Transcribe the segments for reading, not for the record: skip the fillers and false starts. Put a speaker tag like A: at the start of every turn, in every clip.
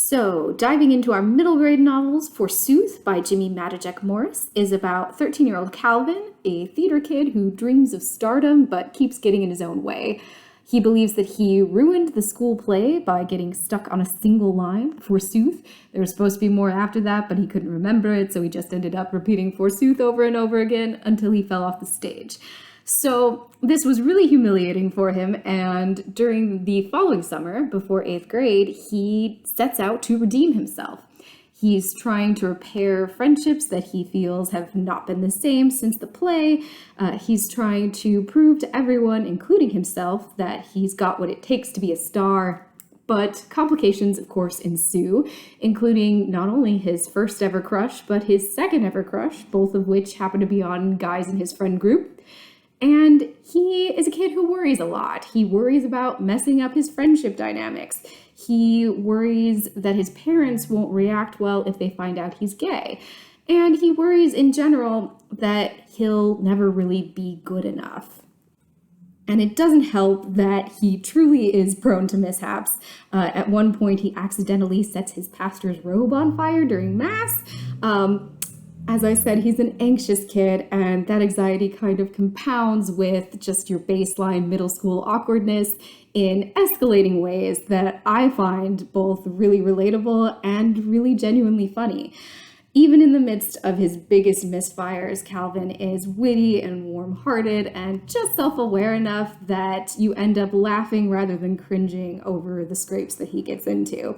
A: So, diving into our middle grade novels, Forsooth by Jimmy Madajek Morris is about 13-year-old Calvin, a theater kid who dreams of stardom but keeps getting in his own way. He believes that he ruined the school play by getting stuck on a single line, Forsooth. There was supposed to be more after that, but he couldn't remember it, so he just ended up repeating Forsooth over and over again until he fell off the stage. So this was really humiliating for him, and during the following summer, before 8th grade, he sets out to redeem himself. He's trying to repair friendships that he feels have not been the same since the play. He's trying to prove to everyone, including himself, that he's got what it takes to be a star. But complications, of course, ensue, including not only his first ever crush, but his second ever crush, both of which happen to be on guys in his friend group. And he is a kid who worries a lot. He worries about messing up his friendship dynamics. He worries that his parents won't react well if they find out he's gay. And he worries in general that he'll never really be good enough. And it doesn't help that he truly is prone to mishaps. At one point, he accidentally sets his pastor's robe on fire during Mass. As I said, he's an anxious kid, and that anxiety kind of compounds with just your baseline middle school awkwardness in escalating ways that I find both really relatable and really genuinely funny. Even in the midst of his biggest misfires, Calvin is witty and warm-hearted and just self-aware enough that you end up laughing rather than cringing over the scrapes that he gets into.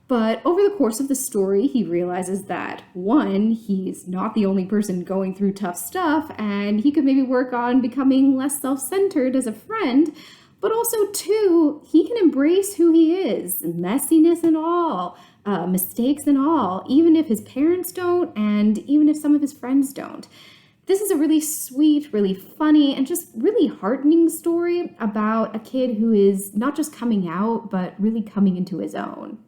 A: But over the course of the story, he realizes that, one, he's not the only person going through tough stuff, and he could maybe work on becoming less self-centered as a friend, but also, two, he can embrace who he is, messiness and all, mistakes and all, even if his parents don't, and even if some of his friends don't. This is a really sweet, really funny, and just really heartening story about a kid who is not just coming out, but really coming into his own.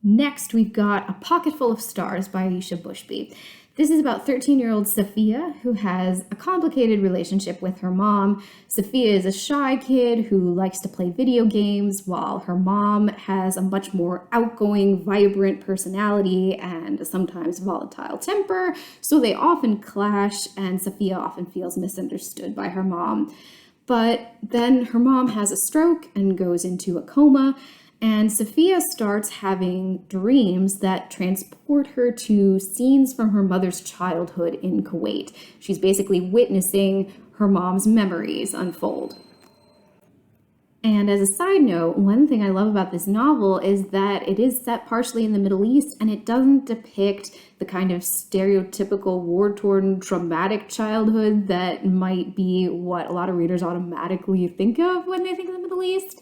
A: Next, we've got A Pocketful of Stars by Alicia Bushby. This is about 13-year-old Safiya, who has a complicated relationship with her mom. Safiya is a shy kid who likes to play video games, while her mom has a much more outgoing, vibrant personality and a sometimes volatile temper, so they often clash, and Safiya often feels misunderstood by her mom. But then her mom has a stroke and goes into a coma, and Safiya starts having dreams that transport her to scenes from her mother's childhood in Kuwait. She's basically witnessing her mom's memories unfold. And as a side note, one thing I love about this novel is that it is set partially in the Middle East, and it doesn't depict the kind of stereotypical war-torn traumatic childhood that might be what a lot of readers automatically think of when they think of the Middle East.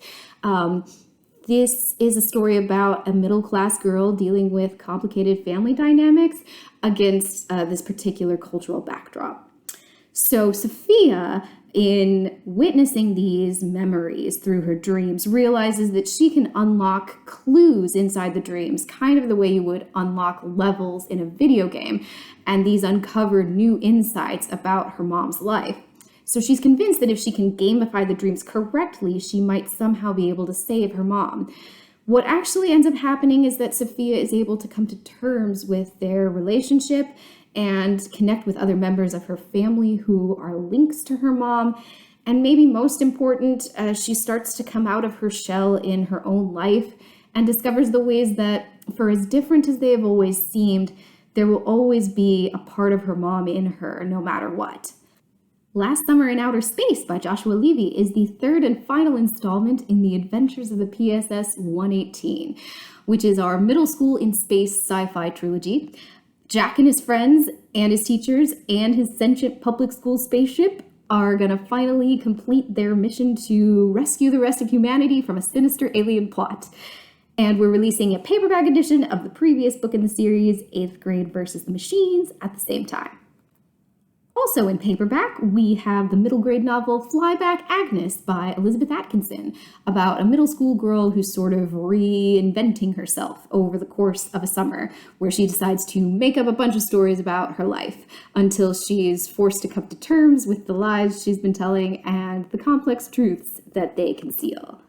A: This is a story about a middle-class girl dealing with complicated family dynamics against this particular cultural backdrop. So Safiya, in witnessing these memories through her dreams, realizes that she can unlock clues inside the dreams, kind of the way you would unlock levels in a video game, and these uncover new insights about her mom's life. So she's convinced that if she can gamify the dreams correctly, she might somehow be able to save her mom. What actually ends up happening is that Safiya is able to come to terms with their relationship and connect with other members of her family who are links to her mom. And maybe most important, she starts to come out of her shell in her own life and discovers the ways that, for as different as they have always seemed, there will always be a part of her mom in her, no matter what. Last Summer in Outer Space by Joshua Levy is the third and final installment in the Adventures of the PSS 118, which is our middle school in space sci-fi trilogy. Jack and his friends and his teachers and his sentient public school spaceship are going to finally complete their mission to rescue the rest of humanity from a sinister alien plot. And we're releasing a paperback edition of the previous book in the series, 8th Grade versus the Machines, at the same time. Also in paperback, we have the middle grade novel Flyback Agnes by Elizabeth Atkinson, about a middle school girl who's sort of reinventing herself over the course of a summer, where she decides to make up a bunch of stories about her life until she's forced to come to terms with the lies she's been telling and the complex truths that they conceal.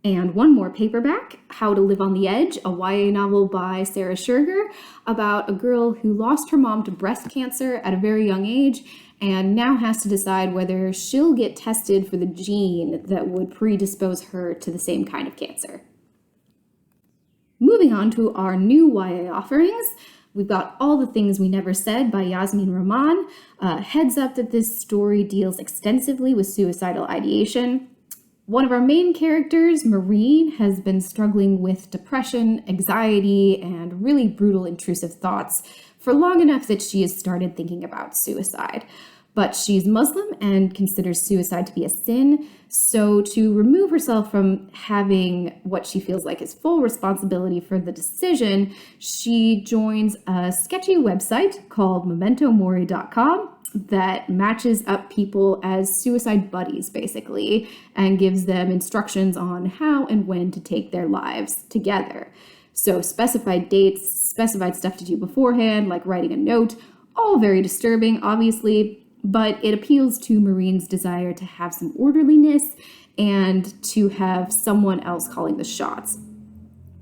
A: And one more paperback, How to Live on the Edge, a YA novel by Sarah Scherger about a girl who lost her mom to breast cancer at a very young age and now has to decide whether she'll get tested for the gene that would predispose her to the same kind of cancer. Moving on to our new YA offerings, we've got All the Things We Never Said by Yasmin Rahman. Heads up that this story deals extensively with suicidal ideation. One of our main characters, Maureen, has been struggling with depression, anxiety, and really brutal intrusive thoughts for long enough that she has started thinking about suicide. But she's Muslim and considers suicide to be a sin, so to remove herself from having what she feels like is full responsibility for the decision, she joins a sketchy website called mementomori.com that matches up people as suicide buddies, basically, and gives them instructions on how and when to take their lives together. So specified dates, specified stuff to do beforehand, like writing a note, all very disturbing, obviously, but it appeals to Maureen's desire to have some orderliness and to have someone else calling the shots.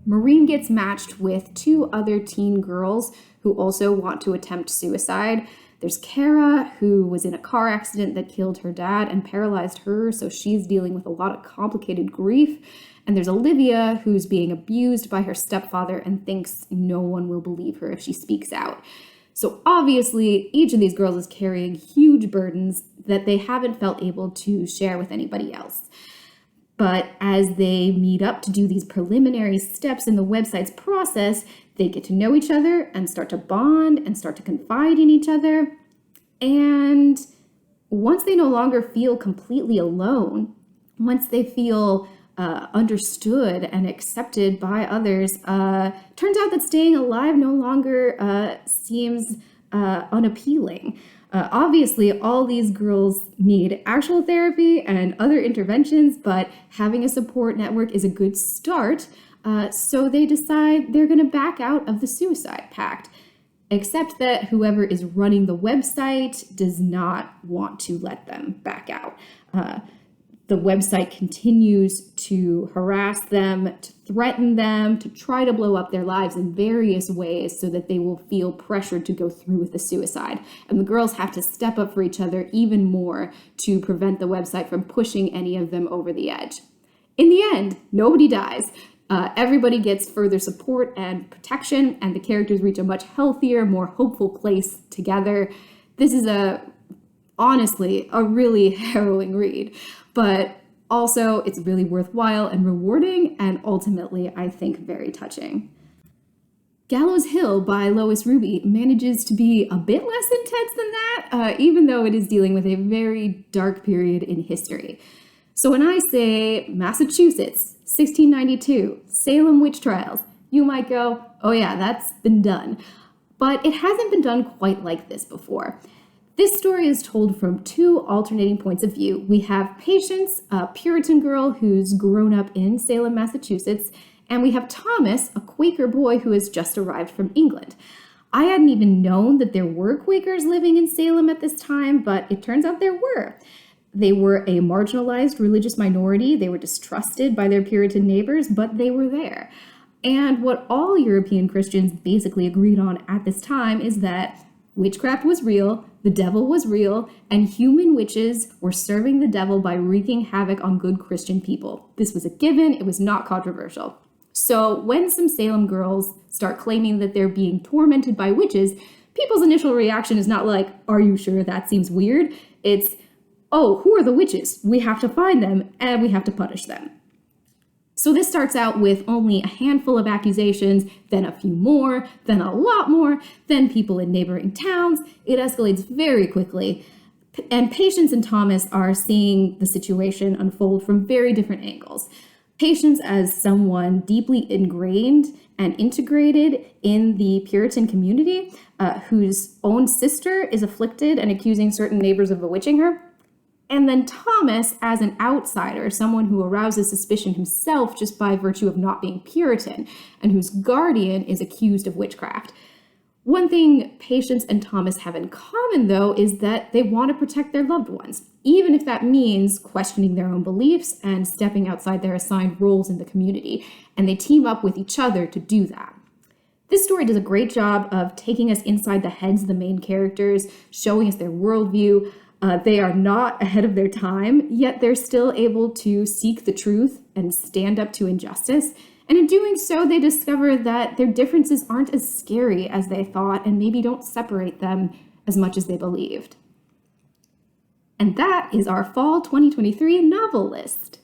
A: Maureen gets matched with two other teen girls who also want to attempt suicide. There's Kara, who was in a car accident that killed her dad and paralyzed her, so she's dealing with a lot of complicated grief. And there's Olivia, who's being abused by her stepfather and thinks no one will believe her if she speaks out. So obviously, each of these girls is carrying huge burdens that they haven't felt able to share with anybody else. But as they meet up to do these preliminary steps in the website's process, they get to know each other and start to bond and start to confide in each other. And once they no longer feel completely alone, once they feel understood and accepted by others, turns out that staying alive no longer seems unappealing. Obviously, all these girls need actual therapy and other interventions, but having a support network is a good start. So they decide they're going to back out of the suicide pact, except that whoever is running the website does not want to let them back out. The website continues to harass them, to threaten them, to try to blow up their lives in various ways so that they will feel pressured to go through with the suicide. And the girls have to step up for each other even more to prevent the website from pushing any of them over the edge. In the end, nobody dies. Everybody gets further support and protection, and the characters reach a much healthier, more hopeful place together. This is honestly a really harrowing read, but also it's really worthwhile and rewarding, and ultimately, I think, very touching. Gallows Hill by Lois Ruby manages to be a bit less intense than that, even though it is dealing with a very dark period in history. So when I say Massachusetts, 1692, Salem witch trials, you might go, oh yeah, that's been done. But it hasn't been done quite like this before. This story is told from two alternating points of view. We have Patience, a Puritan girl who's grown up in Salem, Massachusetts, and we have Thomas, a Quaker boy who has just arrived from England. I hadn't even known that there were Quakers living in Salem at this time, but it turns out there were. They were a marginalized religious minority. They were distrusted by their Puritan neighbors, but they were there. And what all European Christians basically agreed on at this time is that witchcraft was real, the devil was real, and human witches were serving the devil by wreaking havoc on good Christian people. This was a given, it was not controversial. So when some Salem girls start claiming that they're being tormented by witches, people's initial reaction is not like, are you sure that seems weird? It's, oh, who are the witches? We have to find them and we have to punish them. So this starts out with only a handful of accusations, then a few more, then a lot more, then people in neighboring towns. It escalates very quickly. And Patience and Thomas are seeing the situation unfold from very different angles. Patience as someone deeply ingrained and integrated in the Puritan community, whose own sister is afflicted and accusing certain neighbors of bewitching her. And then Thomas as an outsider, someone who arouses suspicion himself just by virtue of not being Puritan, and whose guardian is accused of witchcraft. One thing Patience and Thomas have in common, though, is that they want to protect their loved ones, even if that means questioning their own beliefs and stepping outside their assigned roles in the community, and they team up with each other to do that. This story does a great job of taking us inside the heads of the main characters, showing us their worldview. They are not ahead of their time, yet they're still able to seek the truth and stand up to injustice. And in doing so, they discover that their differences aren't as scary as they thought and maybe don't separate them as much as they believed. And that is our fall 2023 novel list.